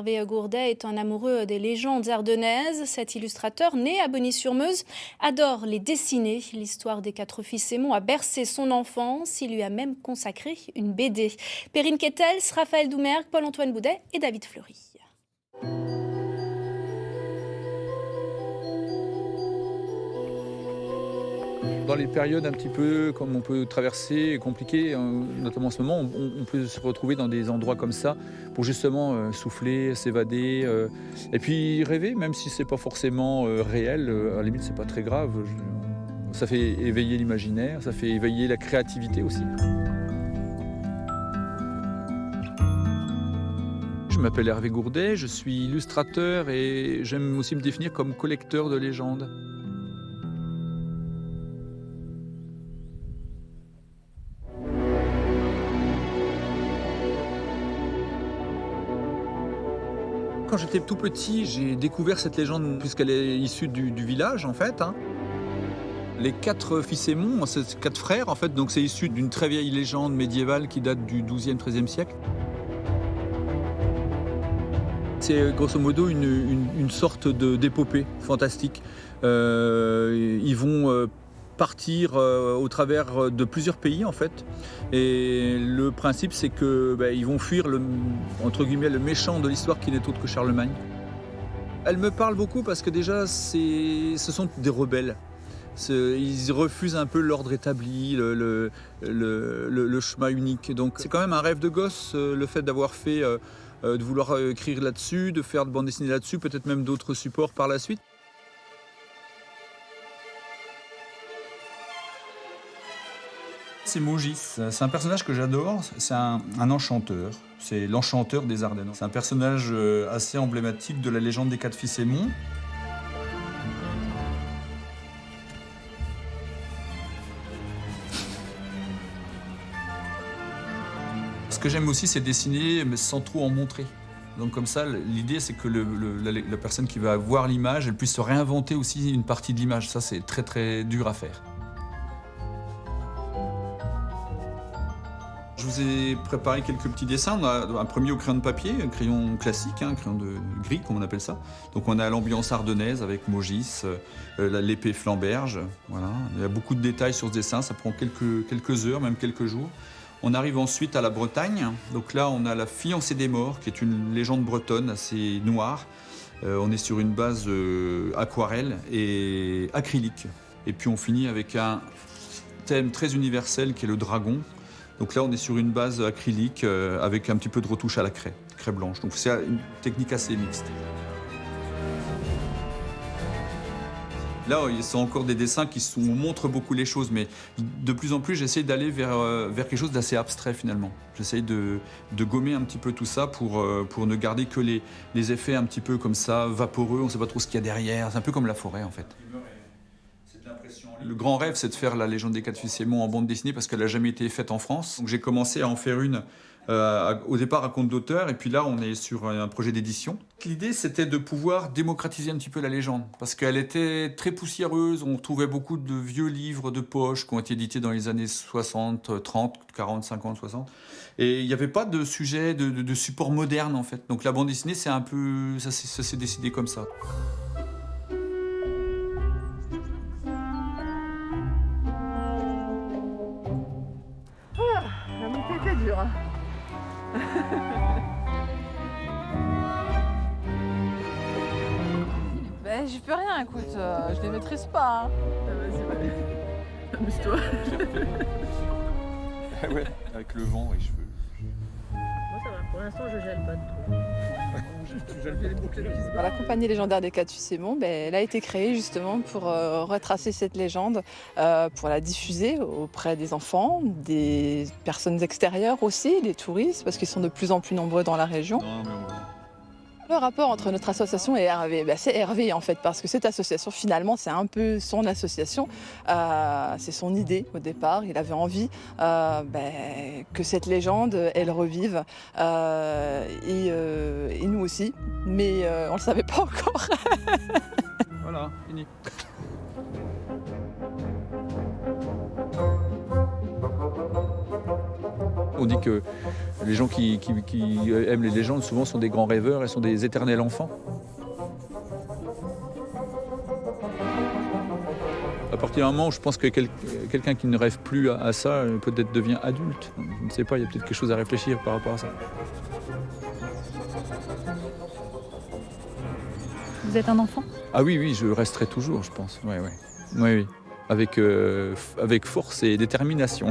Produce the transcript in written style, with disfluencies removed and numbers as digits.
Hervé Gourdet est un amoureux des légendes ardennaises. Cet illustrateur, né à Bonny-sur-Meuse, adore les dessiner. L'histoire des 4 fils Sémon a bercé son enfance. Il lui a même consacré une BD. Perrine Kettels, Raphaël Doumergue, Paul-Antoine Boudet et David Fleury. Dans les périodes un petit peu comme on peut traverser, compliquées, notamment en ce moment, on peut se retrouver dans des endroits comme ça pour justement souffler, s'évader et puis rêver, même si c'est pas forcément réel, à la limite c'est pas très grave. Ça fait éveiller l'imaginaire, ça fait éveiller la créativité aussi. Je m'appelle Hervé Gourdet, je suis illustrateur et j'aime aussi me définir comme collecteur de légendes. Quand j'étais tout petit, j'ai découvert cette légende puisqu'elle est issue du village en fait. Les 4 fils Sémon, c'est 4 frères en fait, donc c'est issu d'une très vieille légende médiévale qui date du XIIe, XIIIe siècle. C'est grosso modo une sorte d'épopée fantastique. Ils vont partir au travers de plusieurs pays en fait. Et le principe c'est que ils vont fuir entre guillemets le méchant de l'histoire qui n'est autre que Charlemagne. Elle me parle beaucoup parce que déjà ce sont des rebelles. Ils refusent un peu l'ordre établi, le chemin unique. Donc c'est quand même un rêve de gosse le fait d'avoir fait, de vouloir écrire là-dessus, de faire de bande dessinée là-dessus, peut-être même d'autres supports par la suite. C'est Mogis, c'est un personnage que j'adore, c'est un enchanteur, c'est l'enchanteur des Ardennes. C'est un personnage assez emblématique de la légende des 4 fils Sémon. Ce que j'aime aussi, c'est dessiner mais sans trop en montrer. Donc comme ça, l'idée c'est que la personne qui va voir l'image, elle puisse se réinventer aussi une partie de l'image. Ça, c'est très très dur à faire. Je vous ai préparé quelques petits dessins. On a un premier au crayon de papier, un crayon classique, un crayon de gris, comme on appelle ça. Donc on a l'ambiance ardennaise avec Mogis, l'épée flamberge. Voilà. Il y a beaucoup de détails sur ce dessin, ça prend quelques heures, même quelques jours. On arrive ensuite à la Bretagne. Donc là, on a la fiancée des morts, qui est une légende bretonne assez noire. On est sur une base aquarelle et acrylique. Et puis on finit avec un thème très universel qui est le dragon. Donc là, on est sur une base acrylique avec un petit peu de retouche à la craie blanche. Donc c'est une technique assez mixte. Là, il y a encore des dessins qui montrent beaucoup les choses, mais de plus en plus, j'essaie d'aller vers quelque chose d'assez abstrait finalement. J'essaie de gommer un petit peu tout ça pour ne garder que les effets un petit peu comme ça, vaporeux, on ne sait pas trop ce qu'il y a derrière. C'est un peu comme la forêt en fait. Le grand rêve, c'est de faire la légende des 4 fils Sémon en bande dessinée parce qu'elle n'a jamais été faite en France. Donc j'ai commencé à en faire une au départ à compte d'auteur et puis là on est sur un projet d'édition. L'idée c'était de pouvoir démocratiser un petit peu la légende parce qu'elle était très poussiéreuse, on trouvait beaucoup de vieux livres de poche qui ont été édités dans les années 60, 30, 40, 50, 60 et il n'y avait pas de sujet, de support moderne en fait. Donc la bande dessinée c'est un peu, ça s'est décidé comme ça. La montée était dure. Ben, j'y peux rien, écoute, je les maîtrise pas. Hein. Vas-y, ouais. Amuse-toi. Ah ouais, avec le vent et je veux. Moi ça va, pour l'instant je gèle pas trop. La compagnie légendaire des 4 fils Sémon, elle a été créée justement pour retracer cette légende, pour la diffuser auprès des enfants, des personnes extérieures aussi, des touristes, parce qu'ils sont de plus en plus nombreux dans la région. Non, mais on va... Le rapport entre notre association et Hervé, c'est Hervé en fait, parce que cette association finalement c'est un peu son association, c'est son idée au départ, il avait envie que cette légende elle revive, et nous aussi, mais on ne le savait pas encore. Voilà, fini. On dit que Les gens qui aiment les légendes, souvent, sont des grands rêveurs et sont des éternels enfants. À partir d'un moment où je pense que quelqu'un qui ne rêve plus à ça, peut-être devient adulte. Je ne sais pas, il y a peut-être quelque chose à réfléchir par rapport à ça. Vous êtes un enfant? Ah oui, je resterai toujours, je pense. Oui. Avec force et détermination.